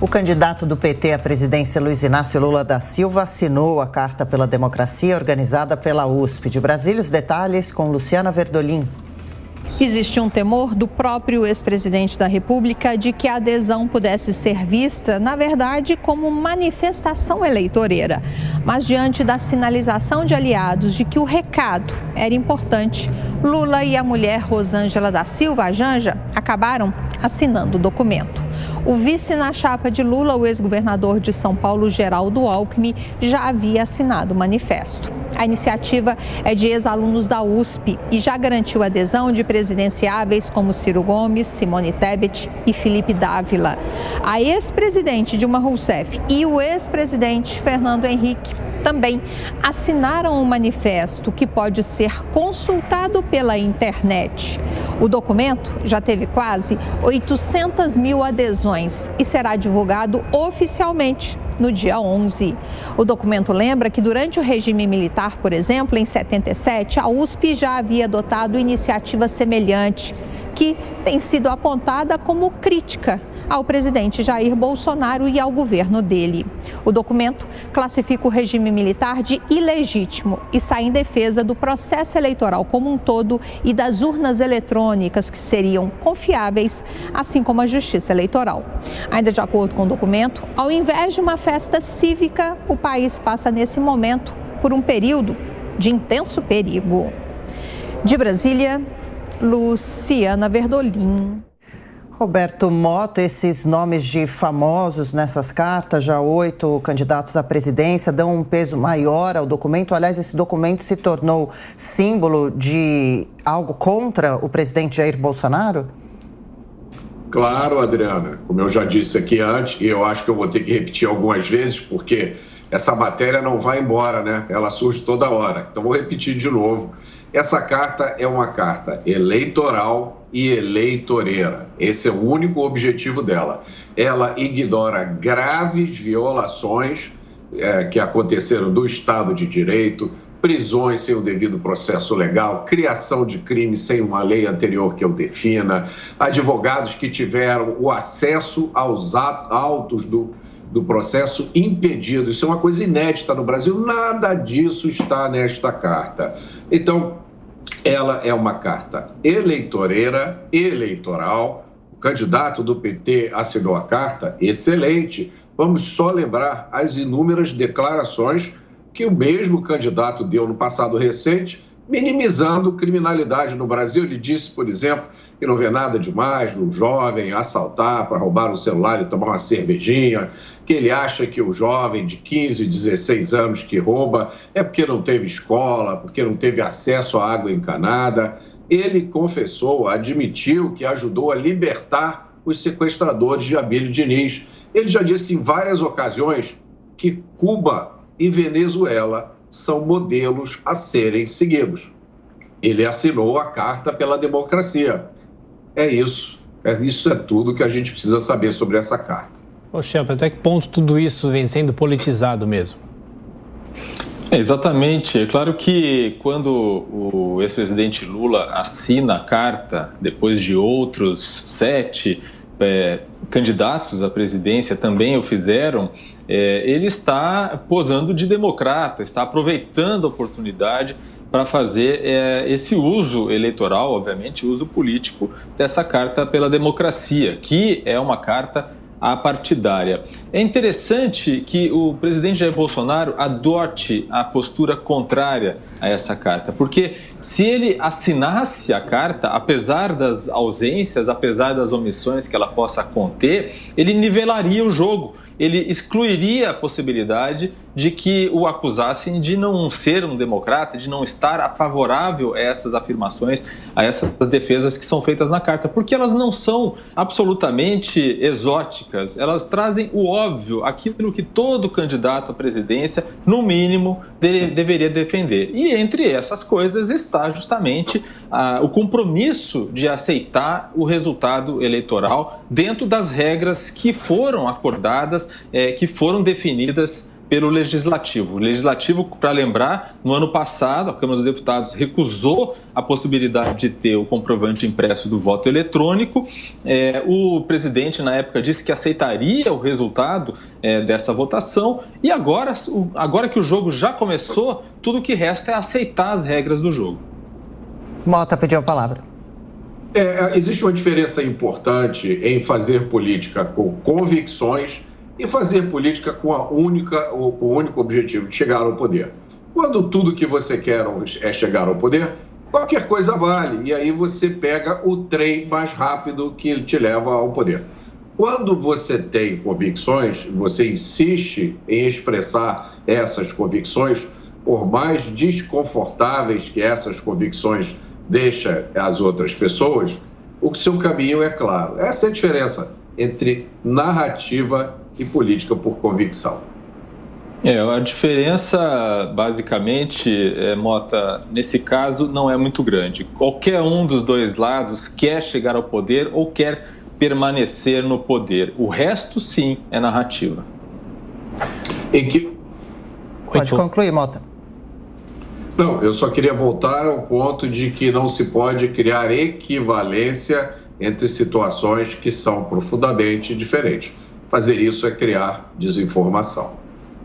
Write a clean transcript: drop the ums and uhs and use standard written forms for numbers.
O candidato do PT à presidência, Luiz Inácio Lula da Silva, assinou a Carta pela Democracia organizada pela USP. De Brasília, os detalhes com Luciana Verdolim. Existe um temor do próprio ex-presidente da República de que a adesão pudesse ser vista, na verdade, como manifestação eleitoreira. Mas diante da sinalização de aliados de que o recado era importante, Lula e a mulher Rosângela da Silva, a Janja, acabaram assinando o documento. O vice na chapa de Lula, o ex-governador de São Paulo, Geraldo Alckmin, já havia assinado o manifesto. A iniciativa é de ex-alunos da USP e já garantiu adesão de presidenciáveis como Ciro Gomes, Simone Tebet e Felipe Dávila. A ex-presidente Dilma Rousseff e o ex-presidente Fernando Henrique também assinaram um manifesto que pode ser consultado pela internet. O documento já teve quase 800 mil adesões e será divulgado oficialmente no dia 11. O documento lembra que durante o regime militar, por exemplo, em 77, a USP já havia adotado iniciativa semelhante, que tem sido apontada como crítica ao presidente Jair Bolsonaro e ao governo dele. O documento classifica o regime militar de ilegítimo e sai em defesa do processo eleitoral como um todo e das urnas eletrônicas que seriam confiáveis, assim como a justiça eleitoral. Ainda de acordo com o documento, ao invés de uma festa cívica, o país passa nesse momento por um período de intenso perigo. De Brasília, Luciana Verdolim. Roberto Mota, esses nomes de famosos nessas cartas, já 8 candidatos à presidência, dão um peso maior ao documento. Aliás, esse documento se tornou símbolo de algo contra o presidente Jair Bolsonaro? Claro, Adriana. Como eu já disse aqui antes, e eu acho que eu vou ter que repetir algumas vezes, porque essa matéria não vai embora, né? Ela surge toda hora. Então, vou repetir de novo. Essa carta é uma carta eleitoral e eleitoreira. Esse é o único objetivo dela. Ela ignora graves violações que aconteceram do Estado de Direito, prisões sem o devido processo legal, criação de crimes sem uma lei anterior que eu defina, advogados que tiveram o acesso aos autos do processo impedido. Isso é uma coisa inédita no Brasil. Nada disso está nesta carta. Então, ela é uma carta eleitoreira, eleitoral. O candidato do PT assinou a carta, excelente. Vamos só lembrar as inúmeras declarações que o mesmo candidato deu no passado recente, minimizando criminalidade no Brasil. Ele disse, por exemplo, que não vê nada demais no jovem assaltar para roubar um celular e tomar uma cervejinha, que ele acha que o jovem de 15, 16 anos que rouba é porque não teve escola, porque não teve acesso à água encanada. Ele confessou, admitiu que ajudou a libertar os sequestradores de Abílio Diniz. Ele já disse em várias ocasiões que Cuba e Venezuela são modelos a serem seguidos. Ele assinou a Carta pela Democracia. É isso. Isso é tudo que a gente precisa saber sobre essa carta. Ô, Sheppard, até que ponto tudo isso vem sendo politizado mesmo? Exatamente. É claro que quando o ex-presidente Lula assina a carta, depois de outros 7 candidatos à presidência também o fizeram, ele está posando de democrata, está aproveitando a oportunidade para fazer esse uso eleitoral, obviamente, uso político dessa Carta pela Democracia, que é uma carta apartidária. É interessante que o presidente Jair Bolsonaro adote a postura contrária a essa carta, porque se ele assinasse a carta, apesar das ausências, apesar das omissões que ela possa conter, ele nivelaria o jogo, ele excluiria a possibilidade de que o acusassem de não ser um democrata, de não estar favorável a essas afirmações, a essas defesas que são feitas na carta, porque elas não são absolutamente exóticas, elas trazem o óbvio, aquilo que todo candidato à presidência, no mínimo, deveria defender. E entre essas coisas está justamente o compromisso de aceitar o resultado eleitoral dentro das regras que foram acordadas, que foram definidas pelo Legislativo. O Legislativo, para lembrar, no ano passado, a Câmara dos Deputados recusou a possibilidade de ter o comprovante impresso do voto eletrônico. O presidente, na época, disse que aceitaria o resultado dessa votação e agora que o jogo já começou, tudo o que resta é aceitar as regras do jogo. Mota pediu a palavra. Existe uma diferença importante em fazer política com convicções e fazer política com o único objetivo de chegar ao poder. Quando tudo que você quer é chegar ao poder, qualquer coisa vale, e aí você pega o trem mais rápido que te leva ao poder. Quando você tem convicções, você insiste em expressar essas convicções, por mais desconfortáveis que essas convicções deixam as outras pessoas, o seu caminho é claro. Essa é a diferença entre narrativa e política por convicção. A diferença, basicamente, Mota, nesse caso, não é muito grande. Qualquer um dos dois lados quer chegar ao poder ou quer permanecer no poder. O resto, sim, é narrativa. Pode concluir, Mota. Não, eu só queria voltar ao ponto de que não se pode criar equivalência entre situações que são profundamente diferentes. Fazer isso é criar desinformação.